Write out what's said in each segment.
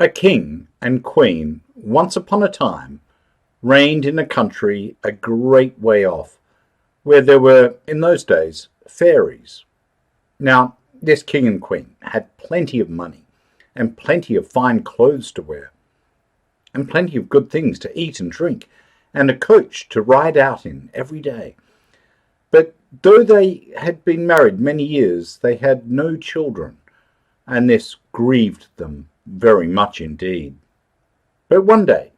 A king and queen, once upon a time, reigned in a country a great way off, where there were, in those days, fairies. Now, this king and queen had plenty of money, and plenty of fine clothes to wear, and plenty of good things to eat and drink, and a coach to ride out in every day. But though they had been married many years, they had no children, and this grieved them very much indeed. But one day,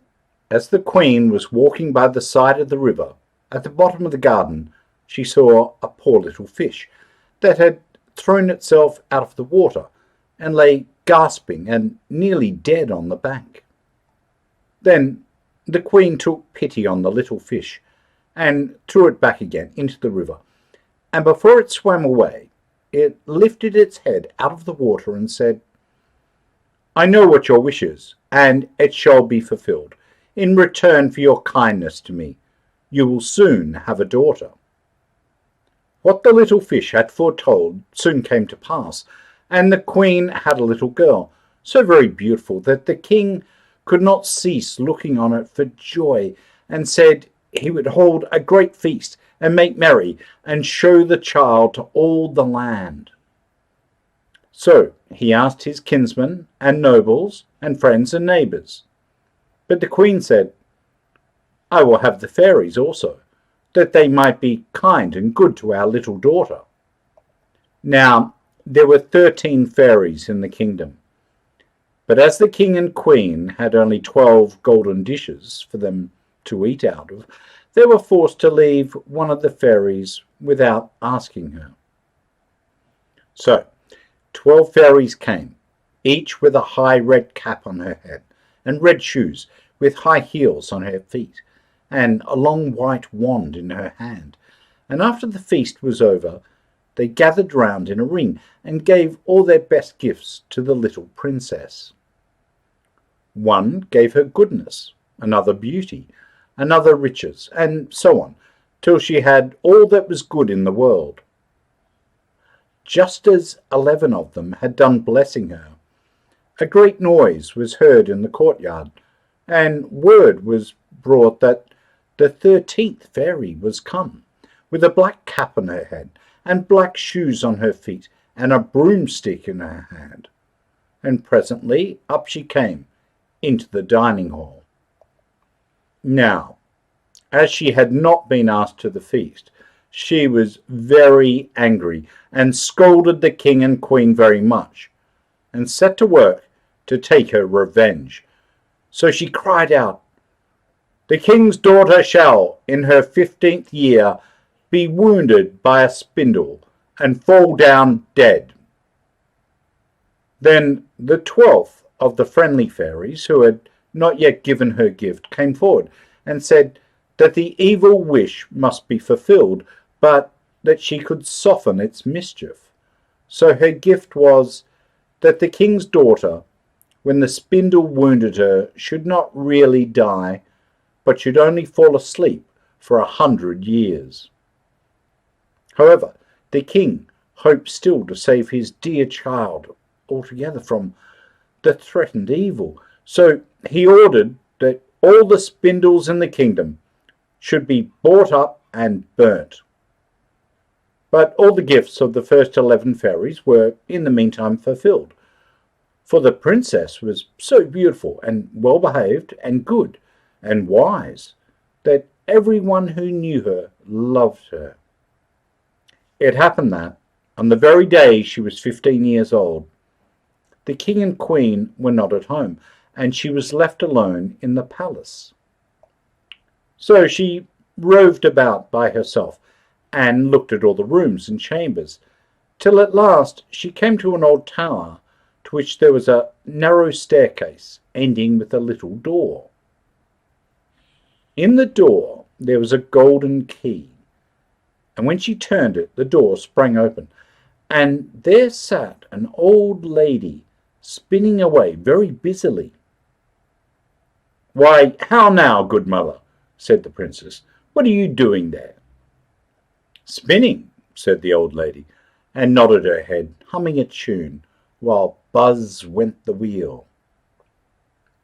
as the queen was walking by the side of the river, at the bottom of the garden, she saw a poor little fish that had thrown itself out of the water and lay gasping and nearly dead on the bank. Then the queen took pity on the little fish and threw it back again into the river, and before it swam away, it lifted its head out of the water and said, "I know what your wish is, and it shall be fulfilled. In return for your kindness to me, you will soon have a daughter." What the little fish had foretold soon came to pass, and the queen had a little girl, so very beautiful that the king could not cease looking on it for joy, and said he would hold a great feast and make merry and show the child to all the land. So he asked his kinsmen and nobles and friends and neighbours. But the queen said, "I will have the fairies also, that they might be kind and good to our little daughter." Now there were 13 fairies in the kingdom, but as the king and queen had only 12 golden dishes for them to eat out of, they were forced to leave one of the fairies without asking her. So 12 fairies came, each with a high red cap on her head, and red shoes with high heels on her feet, and a long white wand in her hand. And after the feast was over, they gathered round in a ring and gave all their best gifts to the little princess. One gave her goodness, another beauty, another riches, and so on, till she had all that was good in the world. Just as 11 of them had done blessing her, a great noise was heard in the courtyard, and word was brought that the 13th fairy was come, with a black cap on her head, and black shoes on her feet, and a broomstick in her hand. And presently up she came into the dining hall. Now, as she had not been asked to the feast, she was very angry, and scolded the king and queen very much, and set to work to take her revenge. So she cried out, "The king's daughter shall, in her 15th year, be wounded by a spindle, and fall down dead." Then the 12th of the friendly fairies, who had not yet given her gift, came forward, and said that the evil wish must be fulfilled, but that she could soften its mischief. So her gift was that the king's daughter, when the spindle wounded her, should not really die, but should only fall asleep for 100 years. However, the king hoped still to save his dear child altogether from the threatened evil, so he ordered that all the spindles in the kingdom should be bought up and burnt. But all the gifts of the first 11 fairies were in the meantime fulfilled, for the princess was so beautiful and well behaved and good and wise that everyone who knew her loved her. It happened that, on the very day she was 15 years old, the king and queen were not at home, and she was left alone in the palace. So she roved about by herself, and looked at all the rooms and chambers, till at last she came to an old tower, to which there was a narrow staircase ending with a little door. In the door there was a golden key, and when she turned it, the door sprang open, and there sat an old lady spinning away very busily. "Why, how now, good mother?" said the princess. "What are you doing there?" "Spinning," said the old lady, and nodded her head, humming a tune, while buzz went the wheel.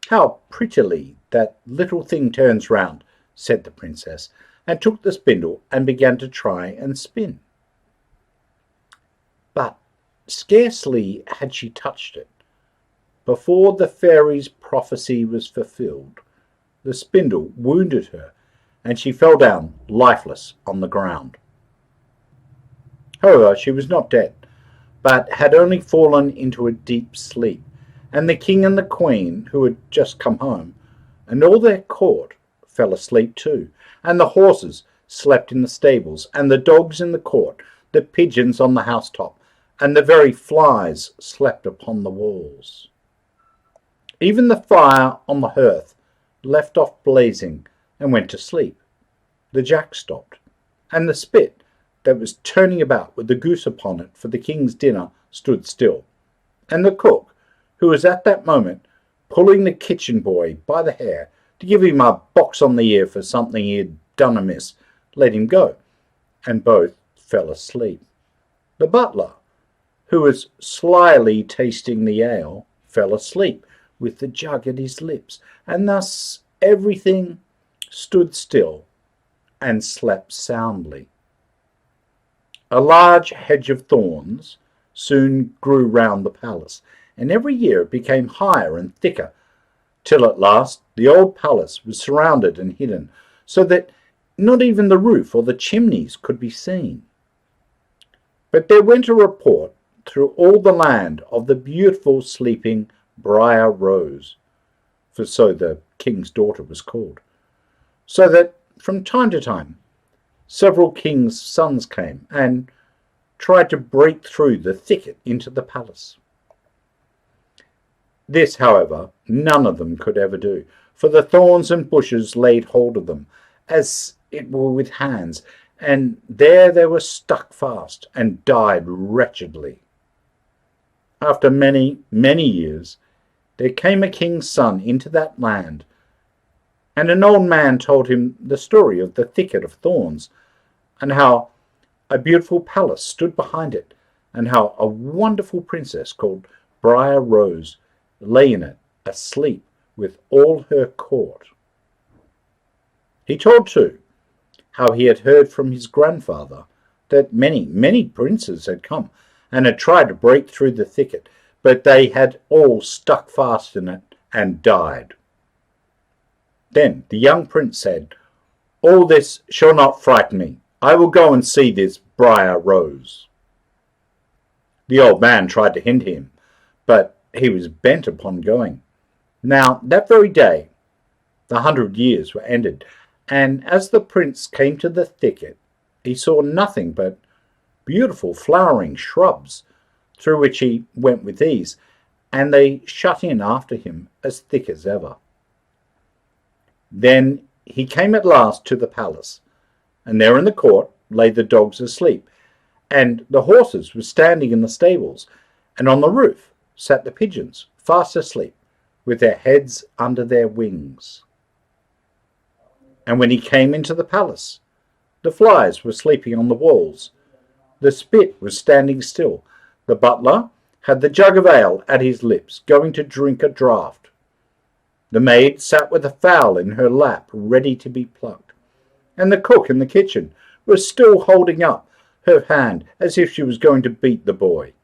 "How prettily that little thing turns round," said the princess, and took the spindle and began to try and spin. But scarcely had she touched it, before the fairy's prophecy was fulfilled, the spindle wounded her, and she fell down lifeless on the ground. However, she was not dead, but had only fallen into a deep sleep, and the king and the queen, who had just come home, and all their court, fell asleep too, and the horses slept in the stables, and the dogs in the court, the pigeons on the housetop, and the very flies slept upon the walls. Even the fire on the hearth left off blazing and went to sleep. The jack stopped, and the spit that was turning about with the goose upon it for the king's dinner stood still, and the cook, who was at that moment pulling the kitchen boy by the hair to give him a box on the ear for something he had done amiss, let him go, and both fell asleep. The butler, who was slyly tasting the ale, fell asleep with the jug at his lips, and thus everything stood still and slept soundly. A large hedge of thorns soon grew round the palace, and every year it became higher and thicker, till at last the old palace was surrounded and hidden, so that not even the roof or the chimneys could be seen. But there went a report through all the land of the beautiful sleeping Briar Rose, for so the king's daughter was called, so that from time to time several kings' sons came and tried to break through the thicket into the palace. This, however, none of them could ever do, for the thorns and bushes laid hold of them, as it were with hands, and there they were stuck fast and died wretchedly. After many, many years, there came a king's son into that land, and an old man told him the story of the thicket of thorns, and how a beautiful palace stood behind it, and how a wonderful princess called Briar Rose lay in it, asleep with all her court. He told, too, how he had heard from his grandfather that many, many princes had come and had tried to break through the thicket, but they had all stuck fast in it and died. Then the young prince said, "All this shall not frighten me. I will go and see this Briar Rose." The old man tried to hinder him, but he was bent upon going. Now that very day the 100 years were ended, and as the prince came to the thicket, he saw nothing but beautiful flowering shrubs, through which he went with ease, and they shut in after him as thick as ever. Then he came at last to the palace, and there in the court lay the dogs asleep, and the horses were standing in the stables, and on the roof sat the pigeons, fast asleep, with their heads under their wings. And when he came into the palace, the flies were sleeping on the walls, the spit was standing still, the butler had the jug of ale at his lips, going to drink a draught. The maid sat with a fowl in her lap, ready to be plucked, and the cook in the kitchen was still holding up her hand as if she was going to beat the boy.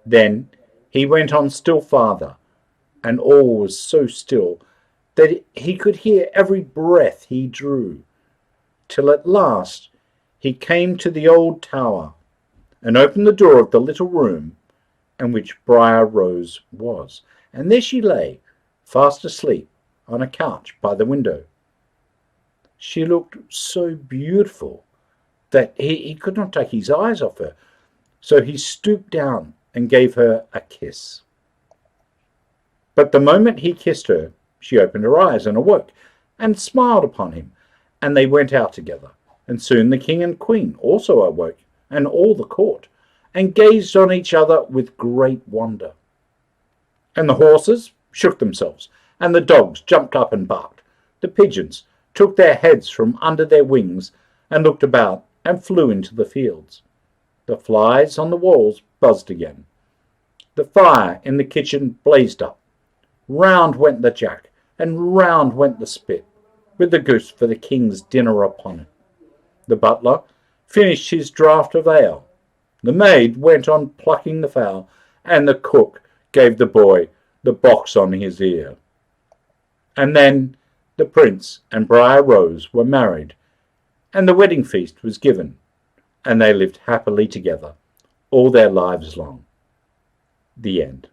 Then he went on still farther, and all was so still that he could hear every breath he drew, till at last he came to the old tower, and opened the door of the little room in which Briar Rose was, and there she lay, fast asleep, on a couch by the window. She looked so beautiful that he could not take his eyes off her, so he stooped down and gave her a kiss. But the moment he kissed her, she opened her eyes and awoke, and smiled upon him, and they went out together. And soon the king and queen also awoke, and all the court, and gazed on each other with great wonder. And the horses shook themselves, and the dogs jumped up and barked. The pigeons took their heads from under their wings, and looked about, and flew into the fields. The flies on the walls buzzed again. The fire in the kitchen blazed up, Round went the jack, and round went the spit, with the goose for the king's dinner upon it. The butler finished his draught of ale. The maid went on plucking the fowl, and the cook gave the boy the box on his ear. And then the prince and Briar Rose were married, and the wedding feast was given, and they lived happily together all their lives long. The end.